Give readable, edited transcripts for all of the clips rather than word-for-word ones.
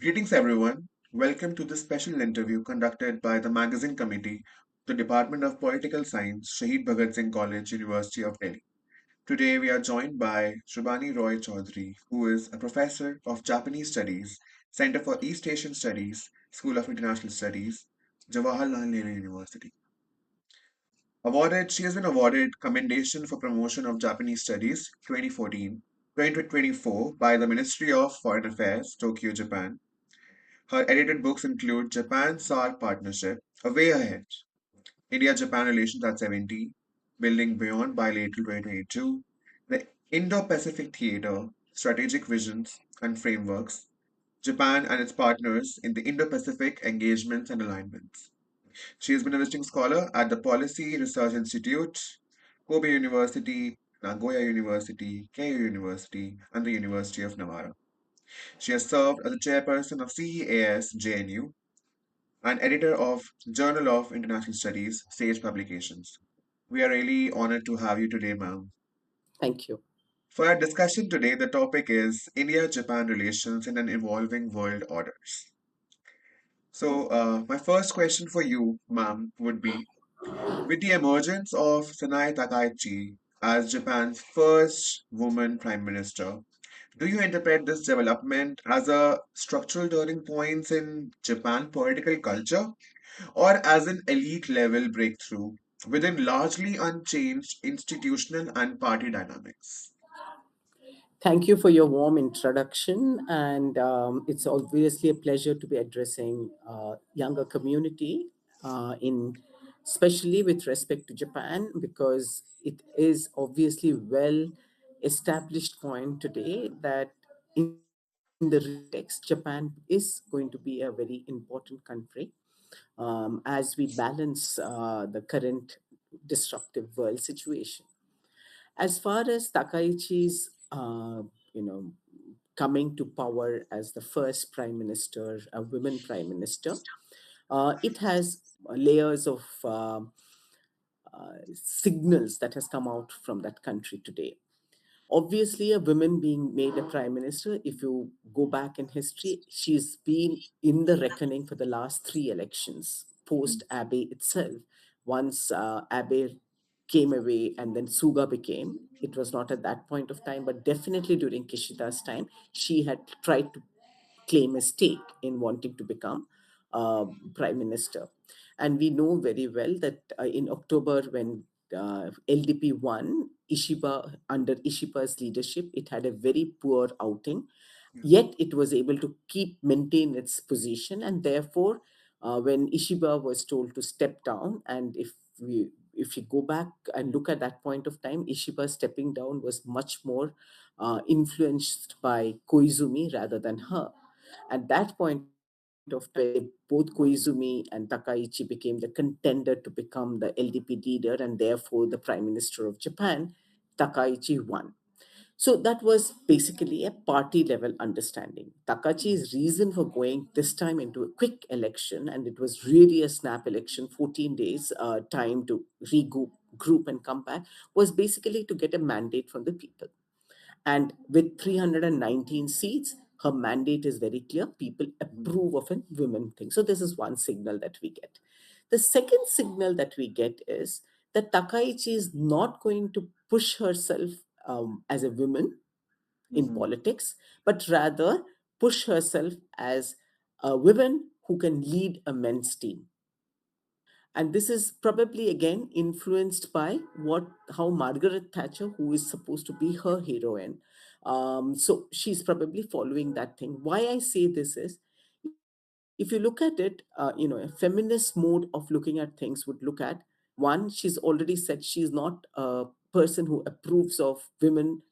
Greetings, everyone. Welcome to this special interview conducted by the Magazine Committee, the Department of Political Science, Shahid Bhagat Singh College, University of Delhi. Today, we are joined by Srabani Roy Choudhury, who is a professor of Japanese Studies, Center for East Asian Studies, School of International Studies, Jawaharlal Nehru University. She has been awarded Commendation for Promotion of Japanese Studies 2014 2024 by the Ministry of Foreign Affairs, Tokyo, Japan. Her edited books include Japan-SAARC Partnership, A Way Ahead, India-Japan Relations at 70, Building Beyond Bilateral 2022, The Indo-Pacific Theater, Strategic Visions and Frameworks, Japan and its partners in the Indo-Pacific engagements and alignments. She has been a visiting scholar at the Policy Research Institute, Kobe University, Nagoya University, Keio University, and the University of Navarra. She has served as the chairperson of CEAS JNU and editor of Journal of International Studies, Sage Publications. We are really honored to have you today, ma'am. Thank you. For our discussion today, the topic is India-Japan relations in an evolving world orders. My first question for you, ma'am, would be, with the emergence of Sanae Takaichi as Japan's first woman prime minister, do you interpret this development as a structural turning point in Japan political culture or as an elite level breakthrough within largely unchanged institutional and party dynamics? Thank you for your warm introduction. And it's obviously a pleasure to be addressing younger community especially with respect to Japan, because it is obviously well established point today that in the text, Japan is going to be a very important country as we balance the current disruptive world situation. As far as Takaichi's, you know, coming to power as the first prime minister, a women prime minister, it has layers of signals that has come out from that country today. Obviously, a woman being made a prime minister, if you go back in history, she's been in the reckoning for the last three elections, post Abe itself. Once Abe came away and then Suga became, it was not at that point of time, but definitely during Kishida's time, she had tried to claim a stake in wanting to become prime minister. And we know very well that in October, when LDP won, under Ishiba's leadership, it had a very poor outing. Yeah. Yet it was able to maintain its position, and therefore, when Ishiba was told to step down, and if you go back and look at that point of time, Ishiba stepping down was much more influenced by Koizumi rather than her. At that point of time, when both Koizumi and Takaichi became the contender to become the LDP leader and therefore the Prime Minister of Japan, Takaichi won. So that was basically a party level understanding. Takachi's reason for going this time into a quick election, and it was really a snap election, 14 days time to regroup group and come back, was basically to get a mandate from the people. And with 319 seats, her mandate is very clear. People Mhm. approve of a women thing. So this is one signal that we get. The second signal that we get is that Takaichi is not going to push herself as a woman in Mhm. politics, but rather push herself as a woman who can lead a men's team. And this is probably again influenced by what how Margaret Thatcher, who is supposed to be her heroine, so she's probably following that thing. Why I say this is, if you look at it, a feminist mode of looking at things would look at, one, she's already said she's not a person who approves of women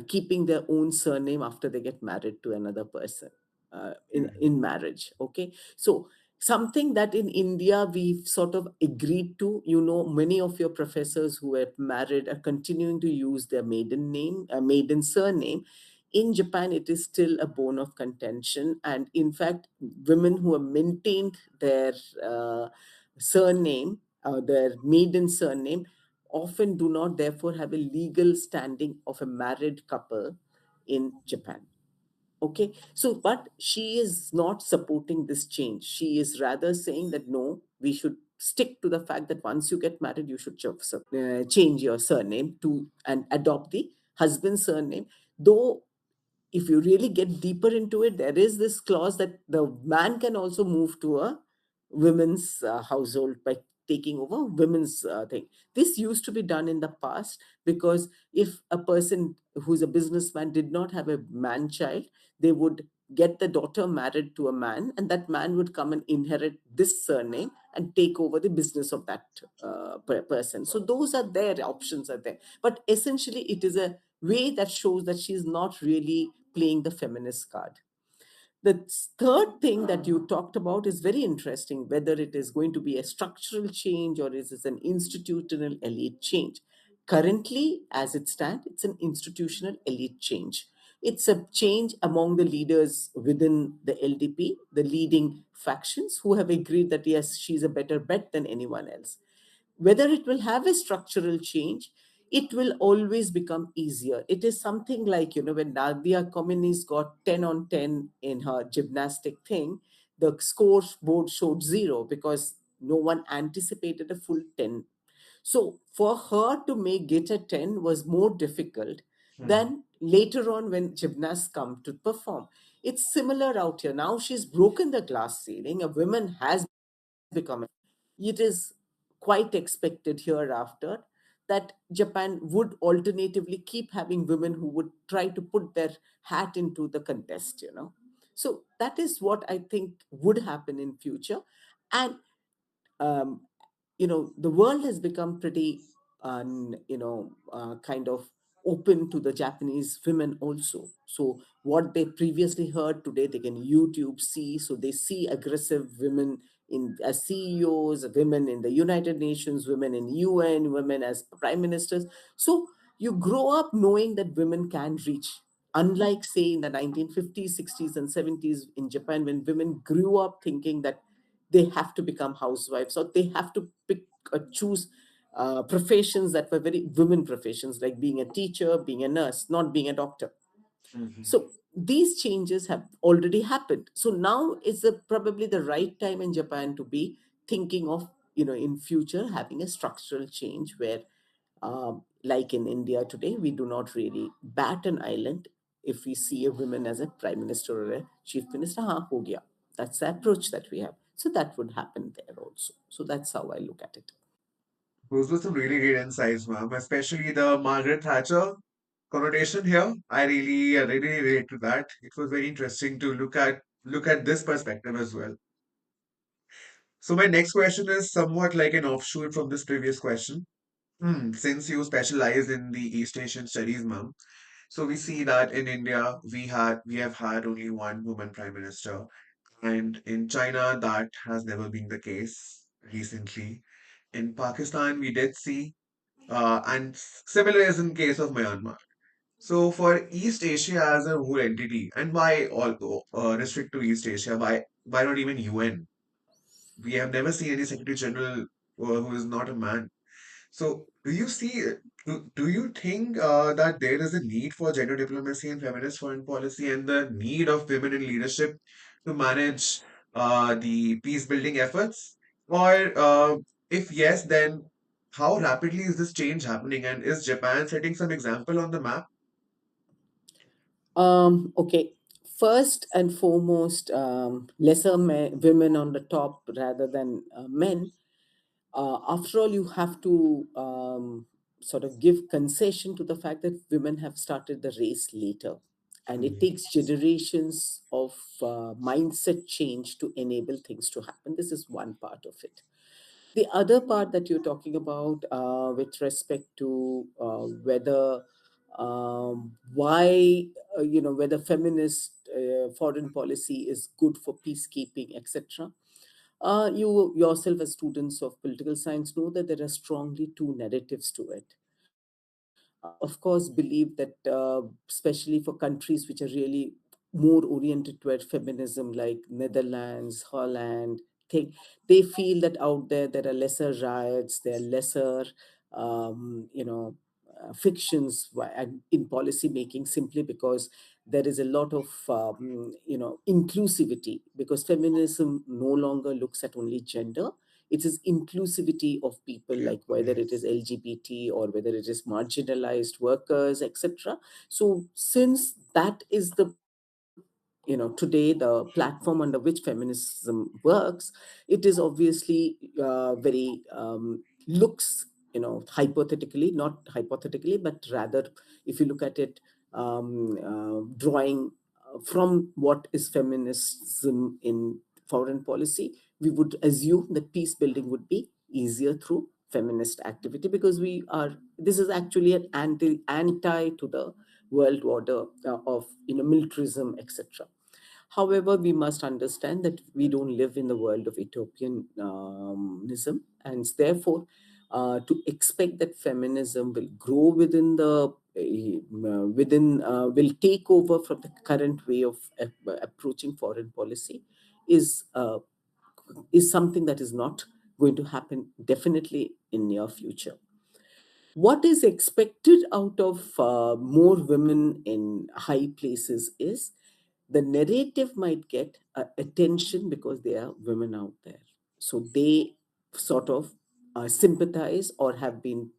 keeping their own surname after they get married to another person Yeah. in marriage. Okay, so something that in India we've sort of agreed to. Many of your professors who are married are continuing to use their maiden name, maiden surname. In Japan, it is still a bone of contention. And in fact, women who have maintained their surname, their maiden surname, often do not therefore have a legal standing of a married couple in Japan. Okay, so but she is not supporting this change. She is rather saying that no, we should stick to the fact that once you get married, you should change your surname to and adopt the husband's surname. Though if you really get deeper into it, there is this clause that the man can also move to a women's household by taking over women's thing. This used to be done in the past, because if a person who's a businessman did not have a man child, they would get the daughter married to a man, and that man would come and inherit this surname and take over the business of that person. So those are their options are there, but essentially it is a way that shows that she's not really playing the feminist card. The third thing that you talked about is very interesting, whether it is going to be a structural change or is it an institutional elite change. Currently, as it stands, it's an institutional elite change. It's a change among the leaders within the LDP, the leading factions, who have agreed that yes, she's a better bet than anyone else. Whether it will have a structural change, it will always become easier. It is something like, when Nadia Comines got 10 on 10 in her gymnastic thing, the scoreboard showed zero because no one anticipated a full 10. So for her to make get a 10 was more difficult Hmm. than later on when gymnasts come to perform. It's similar out here. Now she's broken the glass ceiling. A woman has become. It is quite expected hereafter that Japan would alternatively keep having women who would try to put their hat into the contest. So that is what I think would happen in future. And um, the world has become pretty kind of open to the Japanese women also. So what they previously heard, today they can YouTube see. So they see aggressive women in as CEOs, women in the United Nations, women in UN, women as prime ministers. So you grow up knowing that women can reach, unlike say in the 1950s, 60s and 70s in Japan, when women grew up thinking that they have to become housewives, or they have to pick or choose professions that were very women professions, like being a teacher, being a nurse, not being a doctor. Mhm. So these changes have already happened. So now is probably the right time in Japan to be thinking of, in future having a structural change where, like in India today, we do not really bat an island if we see a woman as a prime minister or a chief minister. Ha, ho gaya. That's the approach that we have. So that would happen there also. So that's how I look at it. Those were some really great insights, ma'am, especially the Margaret Thatcher connotation here. I really relate to that. It was very interesting to look at this perspective as well. So my next question is somewhat like an offshoot from this previous question. Since you specialize in the East Asian studies, ma'am, so we see that in India we have had only one woman prime minister, and in China that has never been the case recently. In Pakistan, we did see, and similar is in case of Myanmar. So for East Asia as a whole entity, and why also restrict to East Asia? Why not even UN? We have never seen any Secretary General who is not a man. So do you think that there is a need for gender diplomacy and feminist foreign policy and the need of women in leadership to manage the peace building efforts? Or if yes, then how rapidly is this change happening? And is Japan setting some example on the map? Okay. First and foremost, lesser women on the top rather than men. After all, you have to sort of give concession to the fact that women have started the race later. And it Mhm. takes generations of mindset change to enable things to happen. This is one part of it. The other part that you're talking about with respect to whether why whether feminist foreign policy is good for peacekeeping, etc. You yourself, as students of political science, know that there are strongly two narratives to it. I, of course, believe that, especially for countries which are really more oriented toward feminism, like Netherlands, Holland, they feel that out there are lesser riots, there are lesser, um, you know, fictions in policy making, simply because there is a lot of inclusivity, because feminism no longer looks at only gender. It is inclusivity of people, like People, whether it is yes. LGBT or whether it is marginalized workers, etc. So since that is the, today the platform under which feminism works, it is obviously very looks, hypothetically, not hypothetically, but rather, if you look at it, drawing from what is feminism in foreign policy, we would assume that peace building would be easier through feminist activity, because we are this is actually an anti to the world order of militarism, etc. However, we must understand that we don't live in the world of utopianism, and therefore, to expect that feminism will grow within the within will take over from the current way of approaching foreign policy is uh, is something that is not going to happen definitely in near future. What is expected out of more women in high places is the narrative might get attention because there are women out there. So they sort of sympathize or have been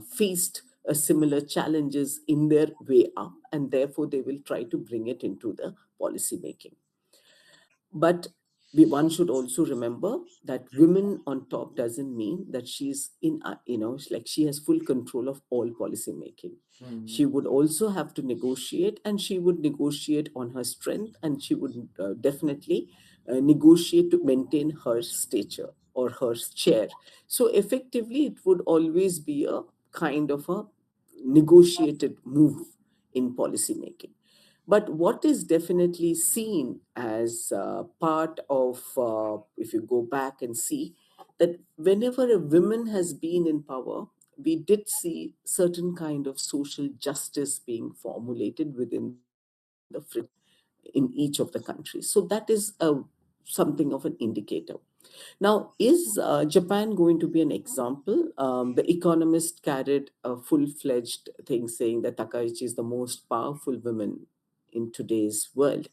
faced similar challenges in their way up, and therefore they will try to bring it into the policy making. But one should also remember that women on top doesn't mean that she's in like she has full control of all policy making. She Hmm. would also have to negotiate, and she would negotiate on her strength, and she would definitely negotiate to maintain her stature or her chair. So effectively it would always be a kind of a negotiated move in policy making. But what is definitely seen as part of, if you go back and see, that whenever a woman has been in power, we did see certain kind of social justice being formulated within the framework in each of the countries. So that is something of an indicator. Now, is Japan going to be an example? The Economist carried a full-fledged thing saying that Takaichi is the most powerful woman in today's world.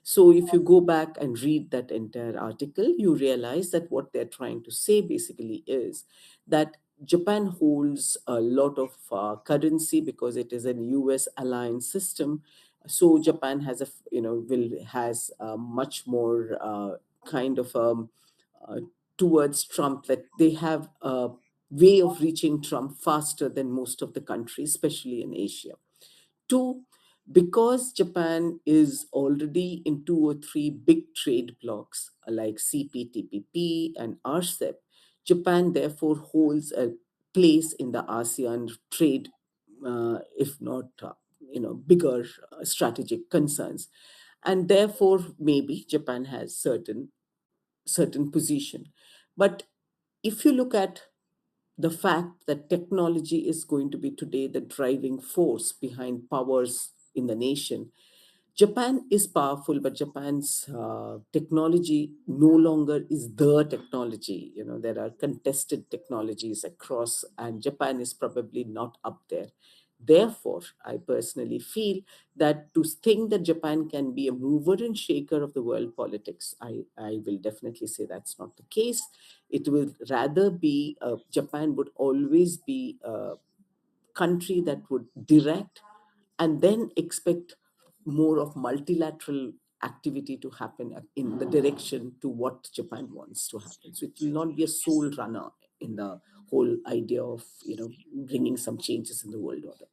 So if you go back and read that entire article, you realize that what they're trying to say basically is that Japan holds a lot of currency because it is an US aligned system. So Japan has will has a much more kind of uh, towards Trump, that they have a way of reaching Trump faster than most of the countries, especially in Asia. Two, because Japan is already in two or three big trade blocs like CPTPP and RCEP, Japan therefore holds a place in the ASEAN trade, if not bigger strategic concerns, and therefore maybe Japan has certain position. But if you look at the fact that technology is going to be today the driving force behind powers in the nation, Japan is powerful, but Japan's technology no longer is the technology. There are contested technologies across, and Japan is probably not up there. Therefore, I personally feel that to think that Japan can be a mover and shaker of the world politics, I will definitely say that's not the case. It will rather be, Japan would always be a country that would direct and then expect more of multilateral activity to happen in the direction to what Japan wants to happen. So it will not be a sole runner in the whole idea of bringing some changes in the world order.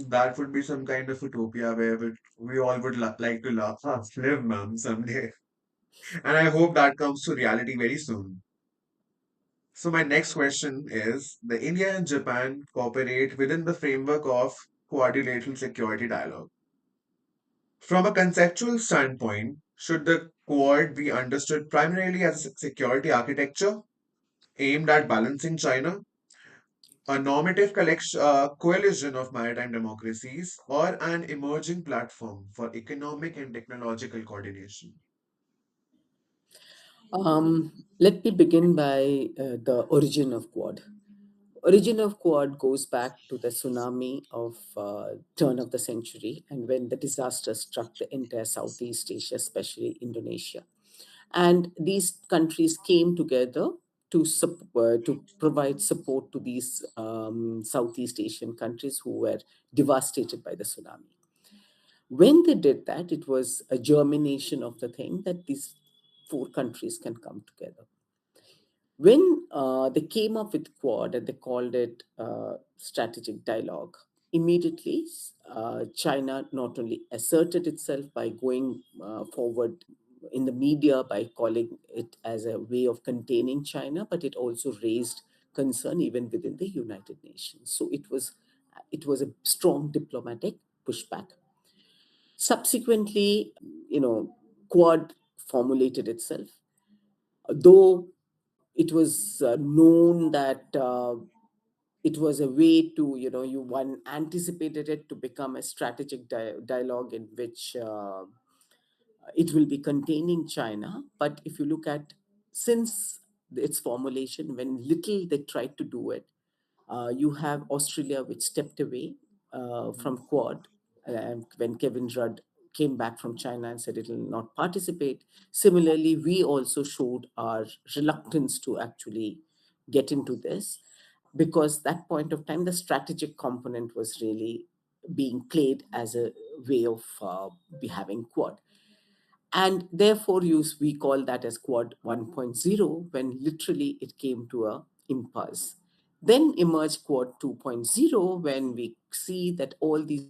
That would be some kind of utopia where we all would like to live, ma'am, someday. And I hope that comes to reality very soon. So my next question is, the India and Japan cooperate within the framework of Quadrilateral Security Dialogue. From a conceptual standpoint, should the Quad be understood primarily as a security architecture aimed at balancing China, a normative coalition of maritime democracies, or an emerging platform for economic and technological coordination? Let me begin by the origin of Quad. Origin of Quad goes back to the tsunami of turn of the century, and when the disaster struck the entire Southeast Asia, especially Indonesia. And these countries came together to provide support to these Southeast Asian countries who were devastated by the tsunami. When they did that, it was a germination of the thing that these four countries can come together. When they came up with Quad and they called it strategic dialogue, immediately China not only asserted itself by going forward in the media by calling it as a way of containing China, but it also raised concern even within the United Nations. So it was a strong diplomatic pushback. Subsequently, Quad formulated itself, though it was known that it was a way to, you one anticipated it to become a strategic dialogue in which it will be containing China. But if you look at, since its formulation, when little they tried to do it, you have Australia, which stepped away from Quad when Kevin Rudd came back from China and said it will not participate. Similarly, we also showed our reluctance to actually get into this, because that point of time, the strategic component was really being played as a way of be having Quad. And therefore we call that as Quad 1.0, when literally it came to a impasse. Then emerged Quad 2.0, when we see that all these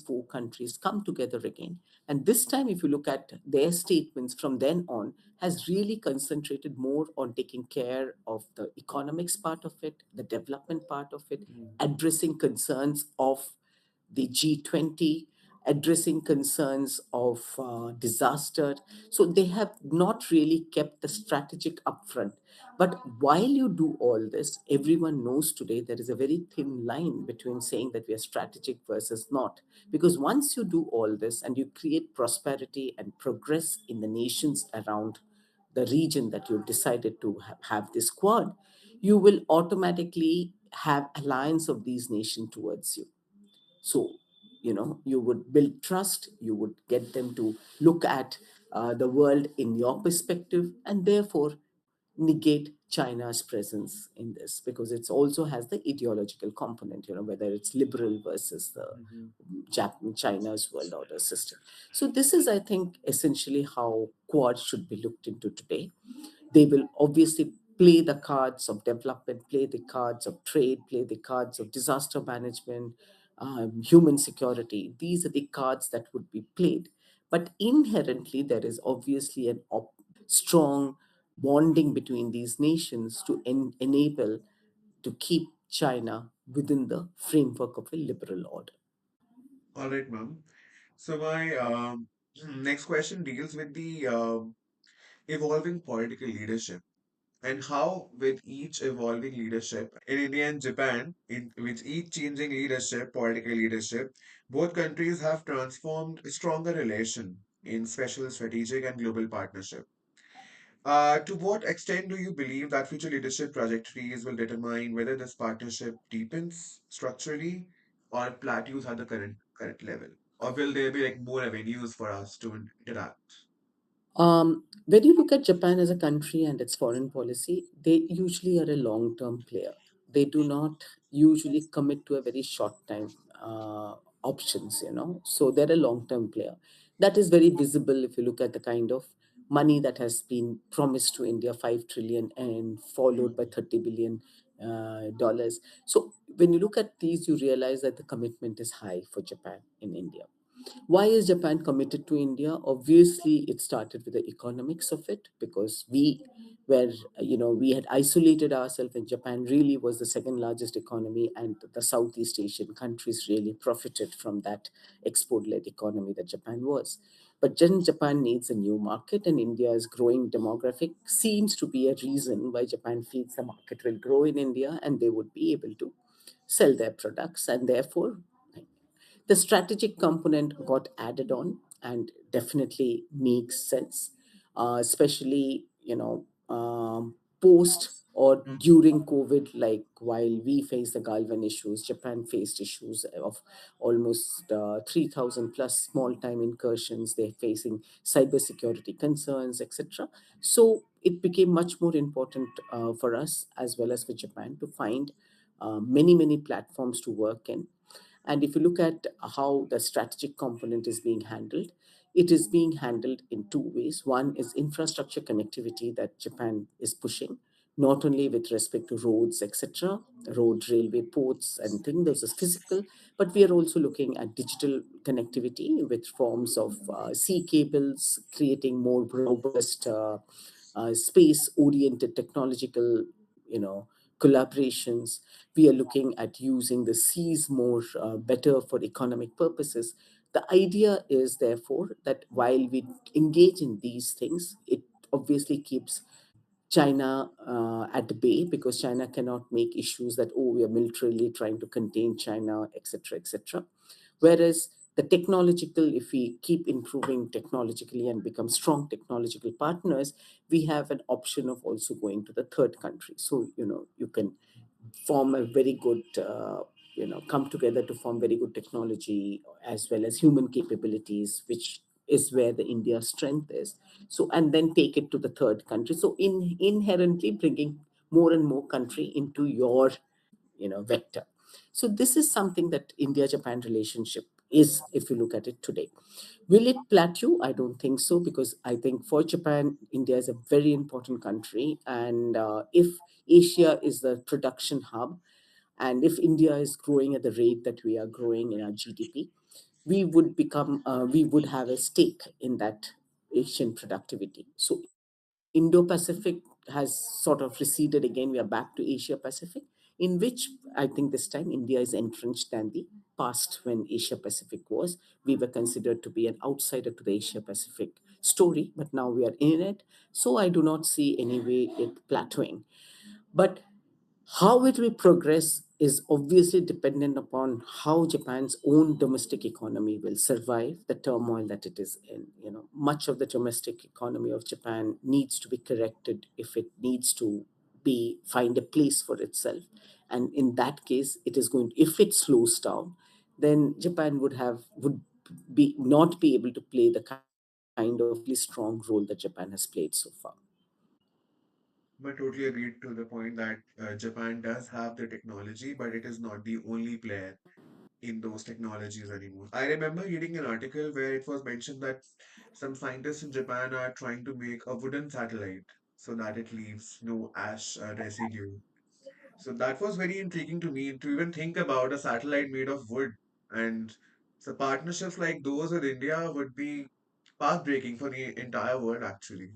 four countries come together again. And this time, if you look at their statements from then on, has really concentrated more on taking care of the economics part of it, the development part of it, addressing concerns of the G20, addressing concerns of disaster. So they have not really kept the strategic upfront. But while you do all this, everyone knows today there is a very thin line between saying that we are strategic versus not. Because once you do all this and you create prosperity and progress in the nations around the region that you've decided to have this Quad, you will automatically have alliance of these nations towards you. So, you would build trust, you would get them to look at the world in your perspective, and therefore negate China's presence in this, because it also has the ideological component, whether it's liberal versus the China's world order system. So this is, I think, essentially how Quad should be looked into today. They will obviously play the cards of development, play the cards of trade, play the cards of disaster management, human security. These are the cards that would be played. But inherently, there is obviously strong bonding between these nations to enable to keep China within the framework of a liberal order. All right, ma'am. So my next question deals with the evolving political leadership and how, with each evolving leadership in India and Japan, with each changing leadership, political leadership, both countries have transformed a stronger relation in special strategic and global partnership. To what extent do you believe that future leadership trajectories will determine whether this partnership deepens structurally or plateaus at the current level? Or will there be like more avenues for us to interact? When you look at Japan as a country and its foreign policy, they usually are a long term player. They do not usually commit to a very short time options, So they're a long term player. That is very visible if you look at the kind of money that has been promised to India, 5 trillion, and followed by 30 billion dollars. So when you look at these, you realize that the commitment is high for Japan in India. Why is Japan committed to India? Obviously, it started with the economics of it, because were, we had isolated ourselves, and Japan really was the second largest economy, and the Southeast Asian countries really profited from that export-led economy that Japan was. But then Japan needs a new market, and India's growing demographic seems to be a reason why Japan feels the market will grow in India, and they would be able to sell their products, and therefore the strategic component got added on and definitely makes sense, especially, post or during COVID, like while we face the Galvan issues, Japan faced issues of almost 3,000 plus small time incursions. They're facing cybersecurity concerns, etc. So it became much more important for us as well as for Japan to find many platforms to work in. And if you look at how the strategic component is being handled, it is being handled in two ways. One is infrastructure connectivity that Japan is pushing, not only with respect to roads, etc., road, railway, ports, and things, those are physical, but we are also looking at digital connectivity with forms of sea cables, creating more robust space-oriented technological, you know, collaborations. We are looking at using the seas more better for economic purposes. The idea is therefore that while we engage in these things, it obviously keeps China at bay, because China cannot make issues that, oh, we are militarily trying to contain China, etc., etc. Whereas the technological, if we keep improving technologically and become strong technological partners, we have an option of also going to the third country. So, you can form a very good, come together to form very good technology as well as human capabilities, which is where the India strength is. So, and then take it to the third country. So, inherently bringing more and more country into your, vector. So, this is something that India-Japan relationship is, if you look at it today. Will it plateau? I don't think so, because I think for Japan, India is a very important country. And if Asia is the production hub, and if India is growing at the rate that we are growing in our GDP, we would have a stake in that Asian productivity. So Indo-Pacific has sort of receded again. We are back to Asia Pacific, in which I think this time India is entrenched than the past when Asia Pacific was. We were considered to be an outsider to the Asia Pacific story, but now we are in it. So I do not see any way it plateauing. But how it will progress is obviously dependent upon how Japan's own domestic economy will survive the turmoil that it is in. Much of the domestic economy of Japan needs to be corrected if it needs to be find a place for itself. And in that case, it is going if it slows down, then Japan would be not be able to play the kind of really strong role that Japan has played so far. But totally agreed to the point that Japan does have the technology, but it is not the only player in those technologies anymore. I remember reading an article where it was mentioned that some scientists in Japan are trying to make a wooden satellite so that it leaves no ash residue. So that was very intriguing to me to even think about a satellite made of wood. And so partnerships like those with India would be pathbreaking for the entire world, actually.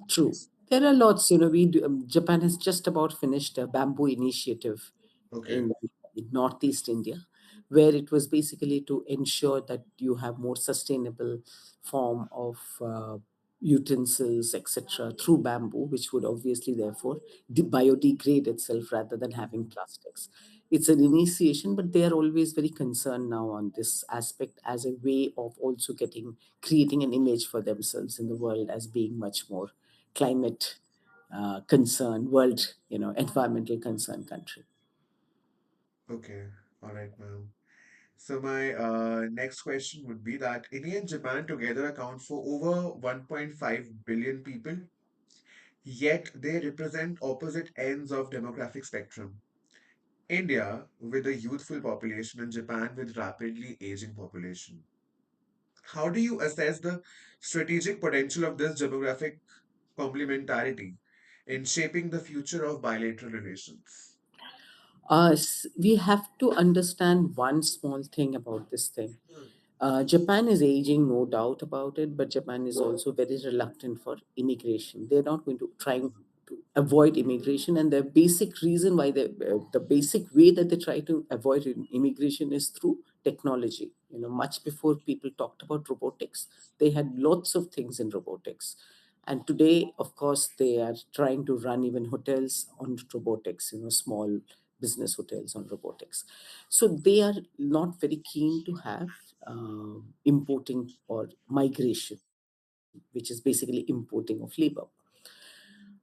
True. There are lots, Japan has just about finished a bamboo initiative Okay. in Northeast India, where it was basically to ensure that you have more sustainable form of utensils, etc., through bamboo, which would obviously therefore biodegrade itself rather than having plastics. It's an initiation, but they are always very concerned now on this aspect as a way of also creating an image for themselves in the world as being much more climate concern, world, environmental concern country. Okay. All right, ma'am. So my next question would be that India and Japan together account for over 1.5 billion people, yet they represent opposite ends of demographic spectrum. India with a youthful population and Japan with rapidly aging population. How do you assess the strategic potential of this demographic complementarity in shaping the future of bilateral relations? We have to understand one small thing about this thing. Japan is aging, no doubt about it, but Japan is also very reluctant for immigration. They're not going to trying to avoid immigration, and the basic reason why the basic way that they try to avoid immigration is through technology. Much before people talked about robotics, they had lots of things in robotics. And today, of course, they are trying to run even hotels on robotics, small business hotels on robotics. So they are not very keen to have importing or migration, which is basically importing of labor.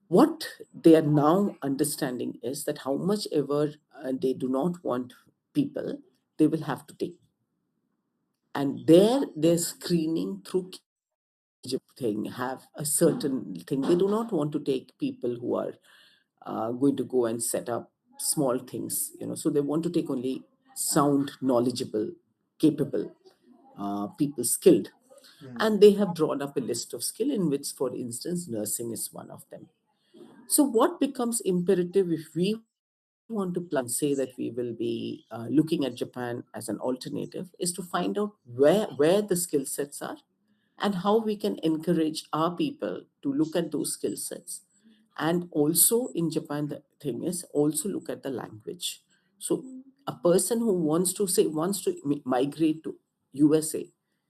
What they are now understanding is that how much ever they do not want people, they will have to take. And there, their screening through thing have a certain thing. They do not want to take people who are going to go and set up small things, so they want to take only sound, knowledgeable, capable people, skilled. Hmm. And they have drawn up a list of skill in which, for instance, nursing is one of them. So what becomes imperative if we want to plan and say that we will be looking at Japan as an alternative is to find out where the skill sets are, and how we can encourage our people to look at those skill sets. And also in Japan, the thing is also look at the language. So a person who wants to migrate to USA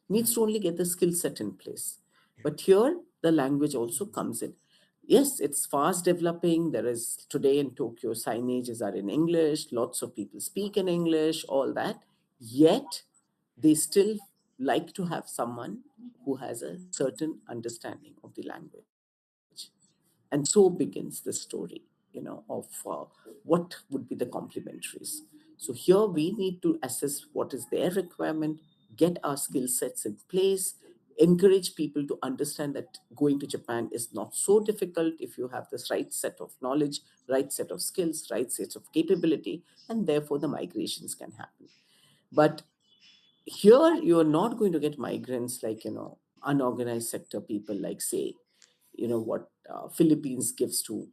needs to Hmm. only get the skill set in place. Yeah. But here the language also comes in. Yes, it's fast developing. There is today in Tokyo, signages are in English, lots of people speak in English, all that. Yet they still like to have someone who has a certain understanding of the language. And so begins the story, of what would be the complementaries. So here we need to assess what is their requirement, get our skill sets in place, encourage people to understand that going to Japan is not so difficult if you have this right set of knowledge, right set of skills, right set of capability, and therefore the migrations can happen. But here you're not going to get migrants like, unorganized sector people, like, say, what Philippines gives to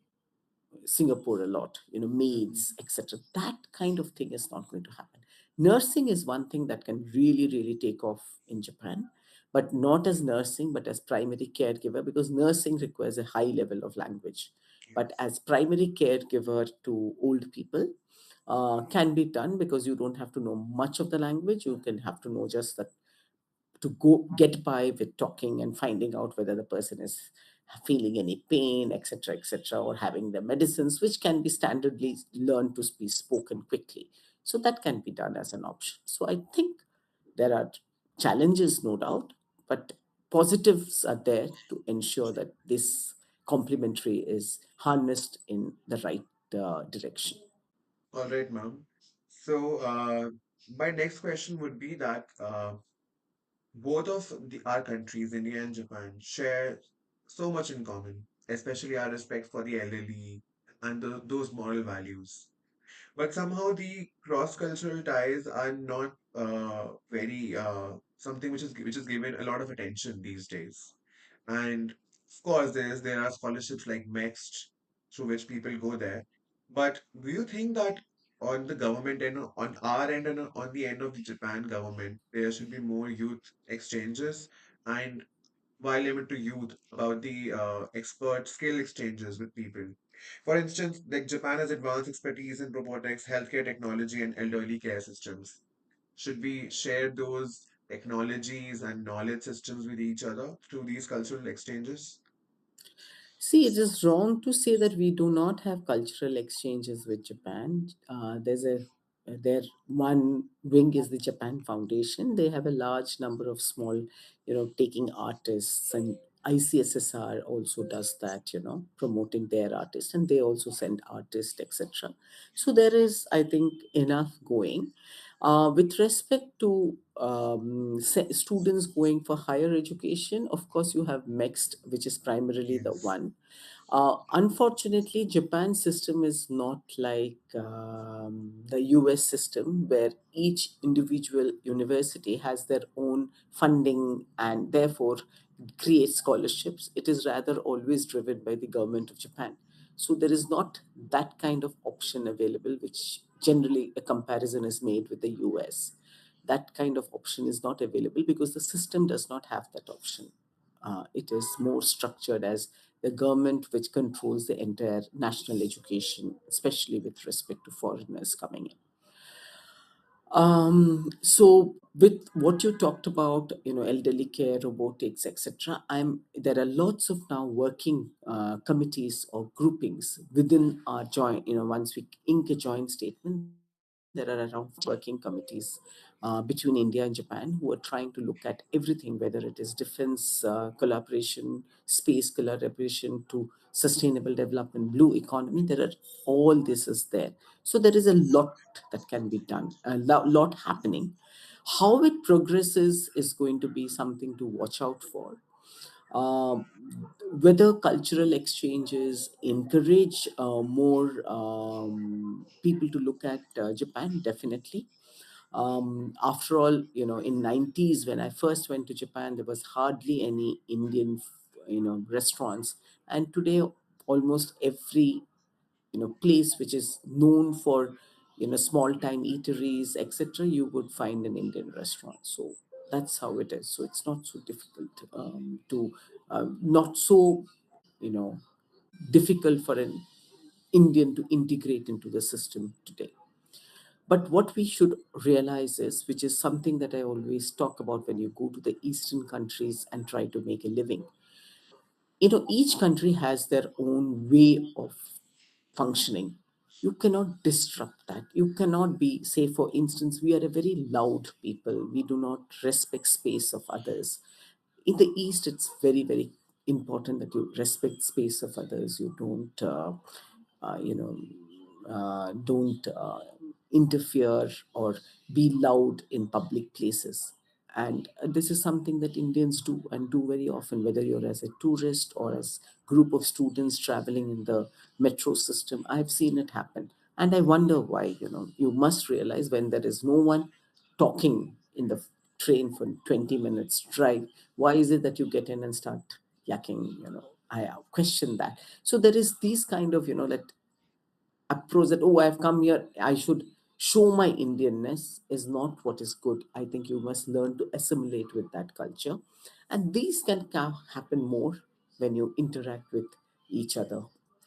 Singapore a lot, Hmm. maids, etc. That kind of thing is not going to happen. Nursing is one thing that can really, really take off in Japan, but not as nursing, but as primary caregiver, because nursing requires a high level of language. But Yes. as primary caregiver to old people, can be done because you don't have to know much of the language. You can have to know just that to go get by with talking and finding out whether the person is feeling any pain, etc., or having the medicines, which can be standardly learned to be spoken quickly. So that can be done as an option. So I think there are challenges, no doubt, but positives are there to ensure that this complementary is harnessed in the right direction. All right, ma'am. So, my next question would be that both of our countries, India and Japan, share so much in common, especially our respect for the elderly and those moral values. But somehow the cross-cultural ties are not very something which is given a lot of attention these days. And of course, there are scholarships like MEXT through which people go there. But do you think that on the government and on our end and on the end of the Japan government, there should be more youth exchanges and why limit to youth about the expert skill exchanges with people? For instance, like Japan has advanced expertise in robotics, healthcare technology, and elderly care systems. Should we share those technologies and knowledge systems with each other through these cultural exchanges? See, it is wrong to say that we do not have cultural exchanges with Japan. Their one wing is the Japan Foundation. They have a large number of small, taking artists, and ICSSR also does that, promoting their artists, and they also send artists, etc. So there is, I think, enough going. With respect to students going for higher education, of course, you have mixed, which is primarily the Yes. one. Unfortunately, Japan's system is not like the US system, where each individual university has their own funding and therefore creates scholarships. It is rather always driven by the government of Japan. So there is not that kind of option available, which generally a comparison is made with the US. That kind of option is not available because the system does not have that option. It is more structured as the government which controls the entire national education, especially with respect to foreigners coming in. So with what you talked about, elderly care, robotics, etc., there are lots of now working committees or groupings within our joint. Once we ink a joint statement, there are around working committees between India and Japan, who are trying to look at everything, whether it is defense collaboration, space collaboration, to sustainable development, blue economy. There are all this is there. So there is a lot that can be done, lot happening. How it progresses is going to be something to watch out for. um, whether cultural exchanges encourage more people to look at Japan, definitely. After all, in 90s, when I first went to Japan, there was hardly any Indian restaurants. And today, almost every place which is known for small time eateries, etc., you would find an Indian restaurant. So that's how it is. So it's not so difficult to not so you know difficult for an Indian to integrate into the system today. But what we should realize is, which is something that I always talk about when you go to the Eastern countries and try to make a living, each country has their own way of functioning. You cannot disrupt that. You cannot be, say, for instance, we are a very loud people. We do not respect space of others. In the East, it's very, very important that you respect space of others. You don't uh, you know don't interfere or be loud in public places. And this is something that Indians do, and do very often, whether you're as a tourist or as group of students traveling in the metro system. I've seen it happen, and I wonder why. You must realize, when there is no one talking in the train for 20 minutes drive, why is it that you get in and start yakking? I question that. So there is these kind of that approach, that, oh, I've come here, I should show my Indianness, is not what is good. I think you must learn to assimilate with that culture. And these can happen more when you interact with each other.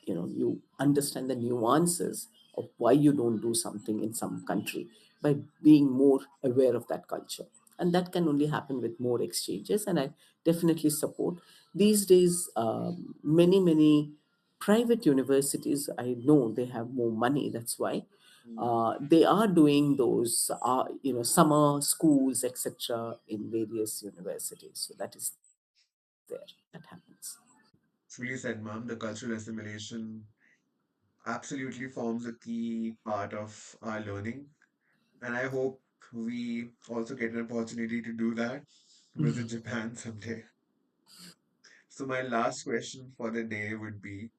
You understand the nuances of why you don't do something in some country, by being more aware of that culture. And that can only happen with more exchanges. And I definitely support these days. Many private universities, I know they have more money, that's why they are doing those summer schools, etc., in various universities. So that is there, that happens. Truly said, ma'am. The cultural assimilation absolutely forms a key part of our learning. And I hope we also get an opportunity to do that, visit Japan someday. So, my last question for the day would be,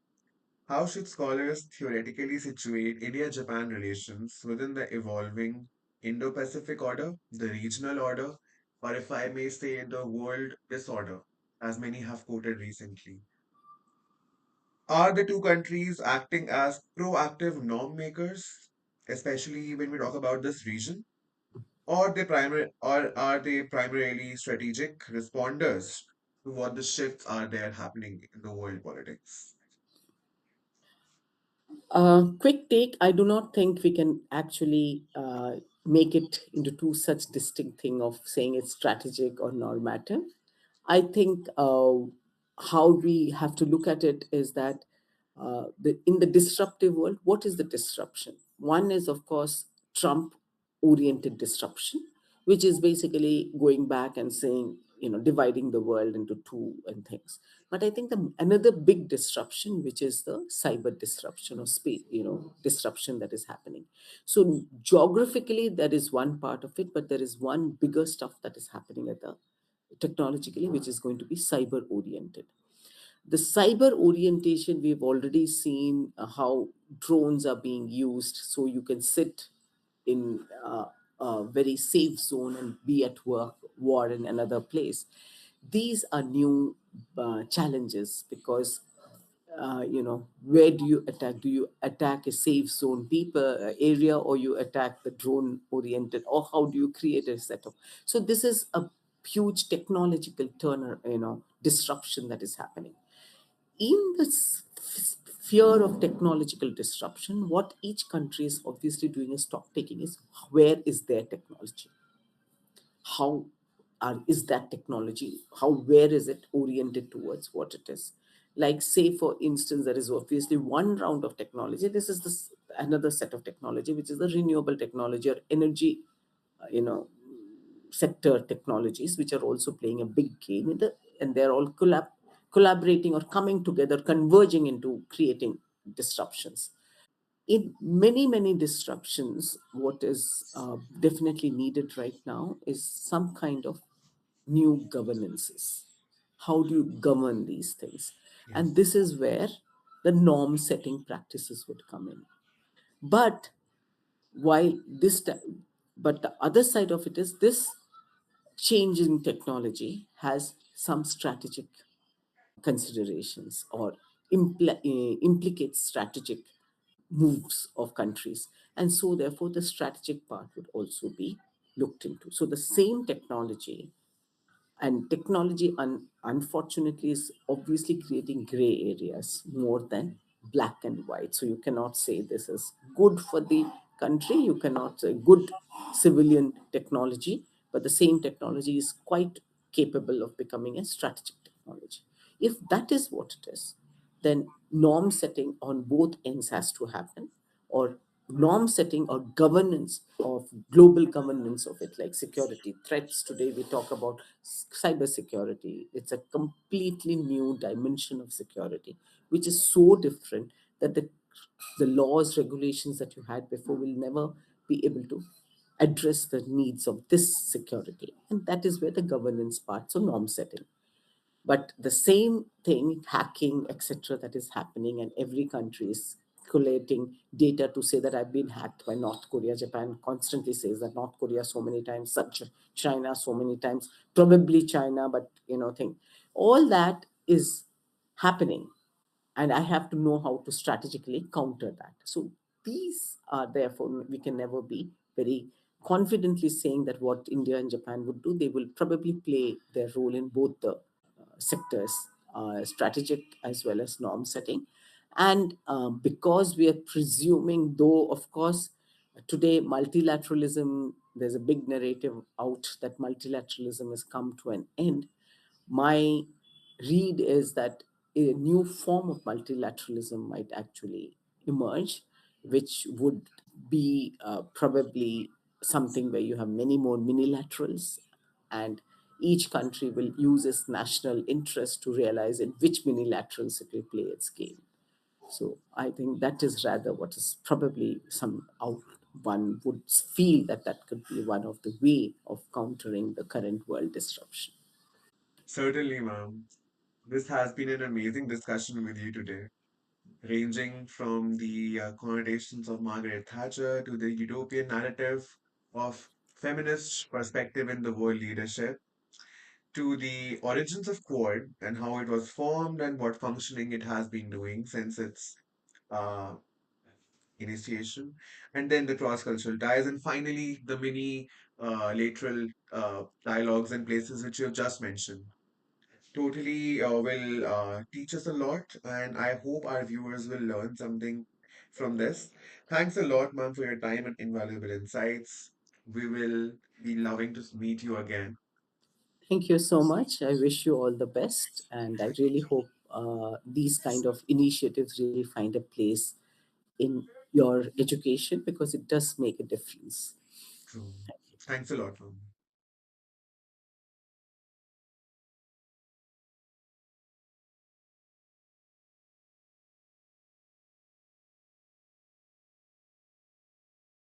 how should scholars theoretically situate India Japan relations within the evolving Indo Pacific order, the regional order, or if I may say, the world disorder, as many have quoted recently? Are the two countries acting as proactive norm makers, especially when we talk about this region? Or are they primarily strategic responders to what the shifts are there happening in the world politics? Quick take, I do not think we can actually make it into two such distinct thing of saying it's strategic or normative. I think how we have to look at it is that in the disruptive world, what is the disruption? One is, of course, Trump oriented disruption, which is basically going back and saying, dividing the world into two and things. But I think another big disruption, which is the cyber disruption or space, disruption that is happening. So geographically, that is one part of it, but there is one bigger stuff that is happening at the technologically, which is going to be cyber oriented. The cyber orientation, we've already seen how drones are being used, so you can sit in a very safe zone and be at work, war in another place. These are new challenges, because where do you attack? Do you attack a safe zone people area, or you attack the drone oriented, or how do you create a setup? So this is a huge technological turner, disruption that is happening in the sphere of technological disruption. What each country is obviously doing is stock taking, is where is their technology, how is that technology, how, where is it oriented towards what it is. Like, say for instance, there is obviously one round of technology, this is this another set of technology, which is the renewable technology or energy, sector technologies, which are also playing a big game in the, and they're all collaborating or coming together, converging into creating disruptions. In many disruptions, what is definitely needed right now is some kind of new governances. How do you govern these things? And Yes. this is where the norm setting practices would come in. But while but the other side of it is this change in technology has some strategic considerations or implicates strategic moves of countries. And so, therefore, the strategic part would also be looked into. So, the same technology, and technology unfortunately is obviously creating gray areas more than black and white. So you cannot say this is good for the country, you cannot say good civilian technology, but the same technology is quite capable of becoming a strategic technology. If that is what it is, then norm setting on both ends has to happen, or norm setting or governance of global governance of it, like security threats. Today we talk about cyber security. It's a completely new dimension of security, which is so different that the laws, regulations that you had before will never be able to address the needs of this security. And that is where the governance part, so norm setting. But the same thing, hacking, etc., that is happening, and every country is collating data to say that I've been hacked by North Korea. Japan constantly says that North Korea so many times, such China so many times, probably China, but thing. All that is happening, and I have to know how to strategically counter that. So these are, therefore we can never be very confidently saying that what India and Japan would do. They will probably play their role in both the sectors, strategic as well as norm setting. And because we are presuming, though, of course, today multilateralism, there's a big narrative out that multilateralism has come to an end. My read is that a new form of multilateralism might actually emerge, which would be probably something where you have many more minilaterals, and each country will use its national interest to realize in which minilaterals it will play its game. So I think that is rather what is probably some out. One would feel that that could be one of the way of countering the current world disruption. Certainly, ma'am. This has been an amazing discussion with you today, ranging from the connotations of Margaret Thatcher to the utopian narrative of feminist perspective in the world leadership, to the origins of Quad and how it was formed and what functioning it has been doing since its uh, initiation, and then the cross-cultural ties, and finally the many lateral dialogues and places which you have just mentioned. Totally will teach us a lot, and I hope our viewers will learn something from this. Thanks a lot, ma'am, for your time and invaluable insights. We will be loving to meet you again. Thank you so much. I wish you all the best, and I really hope these kind of initiatives really find a place in your education, because it does make a difference. So, thanks a lot, ma'am.